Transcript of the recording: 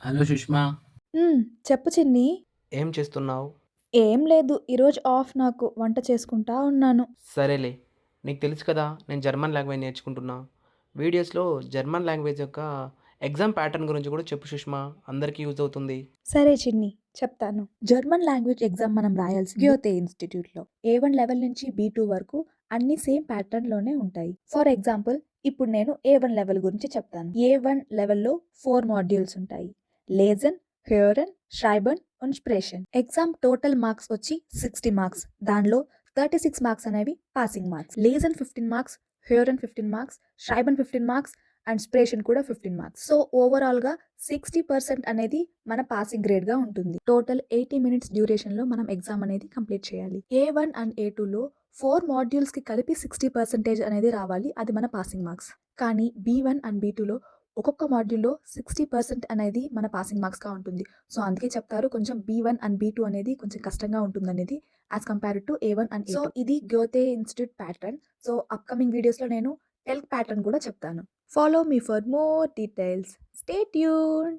Hello Sushma. హ్మ్. చెప్పు చిన్ని. ఏం చేస్తున్నావు? ఏం లేదు. ఈరోజు ఆఫ్ నాకు. వంట చేసుకుంటా ఉన్నాను. సరేలే. నీకు తెలుసు కదా నేను జర్మన్ లాంగ్వేజ్ నేర్చుకుంటున్నా. వీడియోస్‌లో జర్మన్ లాంగ్వేజ్ యొక్క ఎగ్జామ్ ప్యాటర్న్ గురించి కూడా చెప్పు సుష్మా. అందరికీ యూజ్ అవుతుంది. సరే చిన్ని, చెప్తాను. జర్మన్ లాంగ్వేజ్ ఎగ్జామ్ మనం రాయాల్సింది గ్యోతే ఇన్‌స్టిట్యూట్‌లో. ఏ1 లెవెల్ నుంచి బీ2 వరకు అన్నీ సేమ్ ప్యాటర్న్‌లోనే ఉంటాయి. ఫర్ ఎగ్జాంపుల్ ఇప్పుడు నేను ఏ1 లెవెల్ గురించి చెప్తాను. ఏ1 లెవెల్‌లో 4 మాడ్యూల్స్ ఉంటాయి. లేజన్, హ్యూరన్, ష్రైబన్ అండ్ స్ప్రెషన్. ఎగ్జామ్ టోటల్ మార్క్స్ వచ్చి 60 మార్క్స్. దానిలో 36 మార్క్స్ అనేవి పాసింగ్ మార్క్స్. లేజన్ 15 మార్క్స్, హ్యూరన్ 15 మార్క్స్, ష్రైబన్ 15 మార్క్స్ అండ్ స్ప్రెషన్ కూడా 15 మార్క్స్. సో ఓవరాల్‌గా 60% అనేది మన పాసింగ్ గ్రేడ్‌గా ఉంటుంది. టోటల్ 80 మినిట్స్ డ్యూరేషన్‌లో మనం ఎగ్జామ్ అనేది కంప్లీట్ చేయాలి. ఏ1 అండ్ ఏ2లో 4 మాడ్యూల్స్‌కి కలిపి 60% అనేది రావాలి. అది మన పాసింగ్ మార్క్స్. కానీ బీ1 అండ్ బీ2లో ఒక్కొక్క మాడ్యూల్‌లో 60% అనేది మన పాసింగ్ మార్క్స్‌గా ఉంటుంది. సో అందుకే చెప్తారు కొంచెం బీ1 అండ్ బీ2 అనేది కొంచెం కష్టంగా ఉంటుందనేది as compared to A one and A two. So ఇది Goethe Institute pattern. So upcoming వీడియోస్‌లో నేను టెల్క్ ప్యాటర్న్ కూడా చెప్తాను. Follow me for more details. Stay tuned.